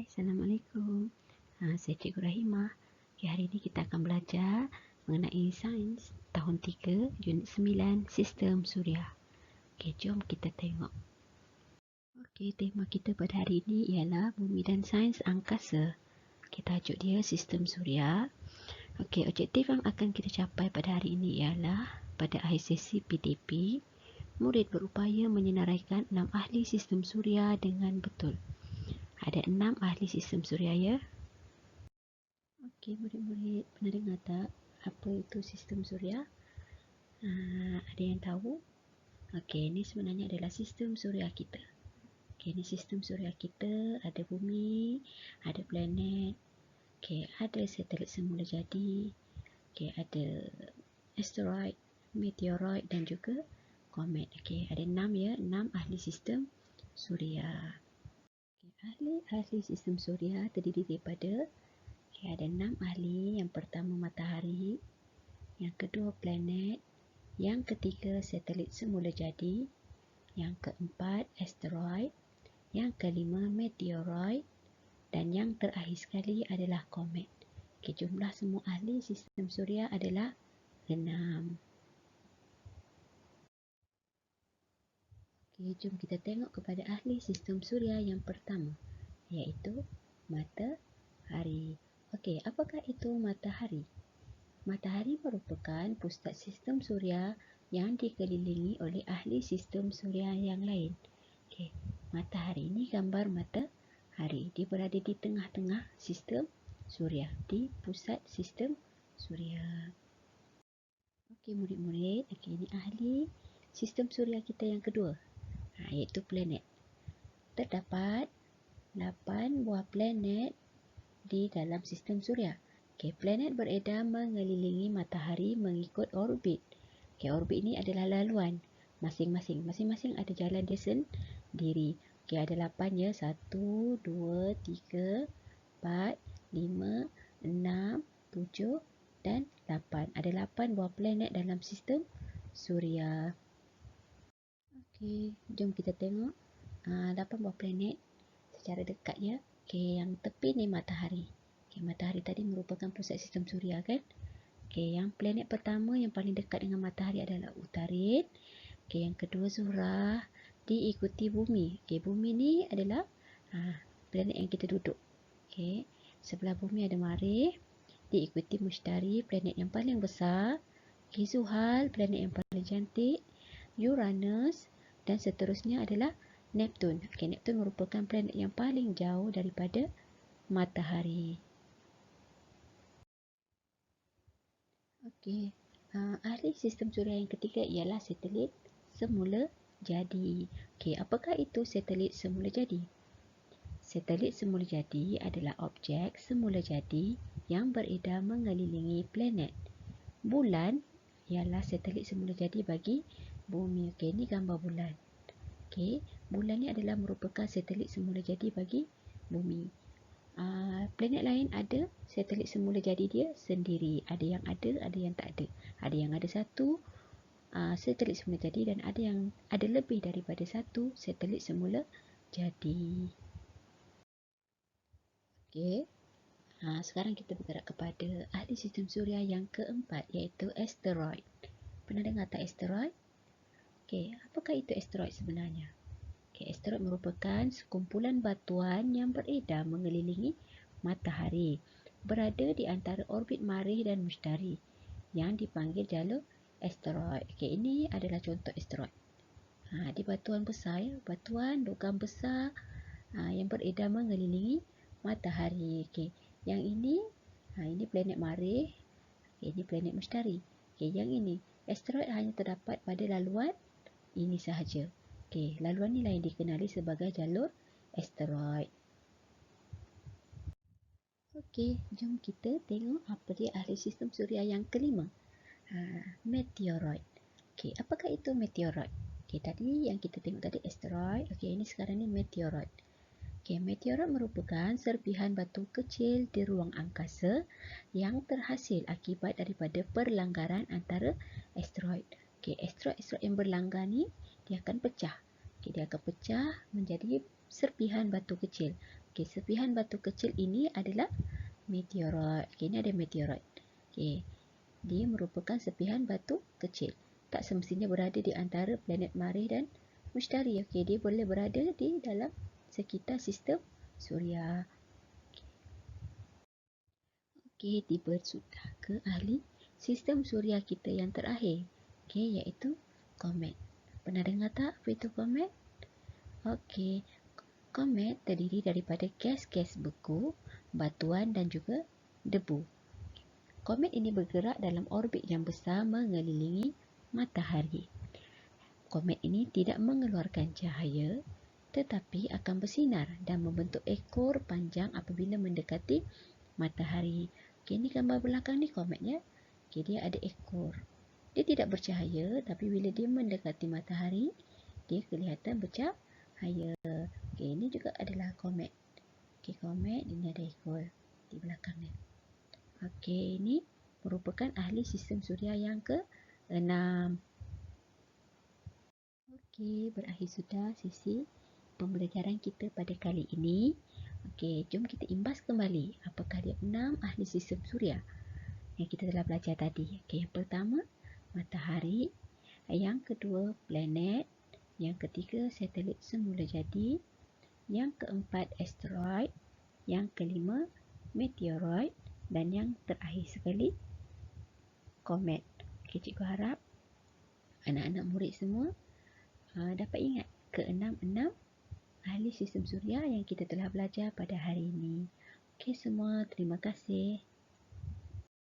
Hai, Assalamualaikum. Saya Cikgu Rahimah. Hari ini kita akan belajar mengenai sains tahun 3, unit 9, sistem suria. Jom kita tengok. Tema kita pada hari ini ialah bumi dan sains angkasa. Tajuk dia sistem suria. Objektif yang akan kita capai pada hari ini ialah pada akhir sesi PTP, murid berupaya menyenaraikan 6 ahli sistem suria dengan betul. Ada 6 ahli sistem suria ya. Murid-murid pernah dengar tak apa itu sistem suria? Ada yang tahu? Ini sebenarnya adalah sistem suria kita. Ini sistem suria kita, ada bumi, ada planet, ada satelit semula jadi, ada asteroid, meteoroid dan juga komet. Ada 6 ya, 6 ahli sistem suria. Ahli sistem suria terdiri daripada ada 6 ahli. Yang pertama matahari, yang kedua planet, yang ketiga satelit semula jadi, yang keempat asteroid, yang kelima meteoroid dan yang terakhir sekali adalah komet. Jumlah semua ahli sistem suria adalah 6. Jom kita tengok kepada ahli sistem suria yang pertama, iaitu matahari. Apakah itu matahari? Matahari merupakan pusat sistem suria yang dikelilingi oleh ahli sistem suria yang lain. Matahari ini gambar matahari. Dia berada di tengah-tengah sistem suria, di pusat sistem suria. Murid-murid, ini ahli sistem suria kita yang kedua, iaitu planet. Terdapat 8 buah planet di dalam sistem suria. Planet beredar mengelilingi matahari mengikut orbit. Orbit ini adalah laluan. Masing-masing ada jalan dia sendiri. Ada 8 ya. 1, 2, 3, 4, 5, 6, 7 dan 8. Ada 8 buah planet dalam sistem suria. Jom kita tengok 8 buah planet secara dekat ya. Yang tepi ni matahari. Matahari tadi merupakan pusat sistem suria kan. Yang planet pertama yang paling dekat dengan matahari adalah Utarit. Yang kedua Zuhrah, diikuti bumi. Bumi ni adalah planet yang kita duduk. Sebelah bumi ada Marikh, diikuti Mushtari, planet yang paling besar. Zuhal, planet yang paling cantik. Uranus dan seterusnya adalah Neptun. Neptun merupakan planet yang paling jauh daripada matahari. Ahli sistem suria yang ketiga ialah satelit semula jadi. Apakah itu satelit semula jadi? Satelit semula jadi adalah objek semula jadi yang beredar mengelilingi planet. Bulan ialah satelit semula jadi bagi bumi. Ini gambar bulan. Bulan ni adalah merupakan satelit semula jadi bagi bumi. Planet lain ada satelit semula jadi dia sendiri. Ada yang ada yang tak ada. Ada yang ada satu satelit semula jadi dan ada yang ada lebih daripada satu satelit semula jadi. Sekarang kita bergerak kepada ahli sistem suria yang keempat, iaitu asteroid. Pernah dengar tak asteroid? Apakah itu asteroid sebenarnya? Asteroid merupakan sekumpulan batuan yang beredar mengelilingi matahari, berada di antara orbit Marikh dan Mushtari yang dipanggil jalur asteroid. Ini adalah contoh asteroid. Di batuan besar ya, batuan logam besar yang beredar mengelilingi matahari. Yang ini ini planet Marikh, ini planet Mushtari. Yang ini asteroid hanya terdapat pada laluan ini sahaja. Laluan ni lah yang dikenali sebagai jalur asteroid. Jom kita tengok apa dia ahli sistem suria yang kelima. Meteoroid. Apakah itu meteoroid? Tadi yang kita tengok tadi asteroid. Ini sekarang ni meteoroid. Meteoroid merupakan serpihan batu kecil di ruang angkasa yang terhasil akibat daripada perlanggaran antara asteroid. Asteroid yang berlanggar ni dia akan pecah. Dia akan pecah menjadi serpihan batu kecil. Okey, serpihan batu kecil ini adalah meteoroid. Okey, ini ada meteoroid. Okey, dia merupakan serpihan batu kecil. Tak semestinya berada di antara planet Marikh dan Mushtari. Okey, dia boleh berada di dalam sekitar sistem Suria. Okey, tiba sudah ke ahli sistem Suria kita yang terakhir. Okey, iaitu komet. Pernah dengar tak apa itu komet? Okey, komet terdiri daripada gas-gas beku, batuan dan juga debu. Komet ini bergerak dalam orbit yang besar mengelilingi matahari. Komet ini tidak mengeluarkan cahaya tetapi akan bersinar dan membentuk ekor panjang apabila mendekati matahari. Okey, ini gambar belakang ni kometnya. Okey, dia ada ekor. Dia tidak bercahaya tapi bila dia mendekati matahari, dia kelihatan bercahaya. Okey, ini juga adalah komet. Okey, komet ini ada ekor di belakangnya. Okey, ini merupakan ahli sistem Suria yang ke-6. Okey, berakhir sudah sesi pembelajaran kita pada kali ini. Okey, jom kita imbas kembali apakah dia 6 ahli sistem Suria yang kita telah belajar tadi. Okey, yang pertama matahari, yang kedua planet, yang ketiga satelit semula jadi, yang keempat asteroid, yang kelima meteoroid dan yang terakhir sekali komet. Okey, cikgu harap anak-anak murid semua dapat ingat ke-6 ahli sistem Suria yang kita telah belajar pada hari ini. Okey semua, terima kasih.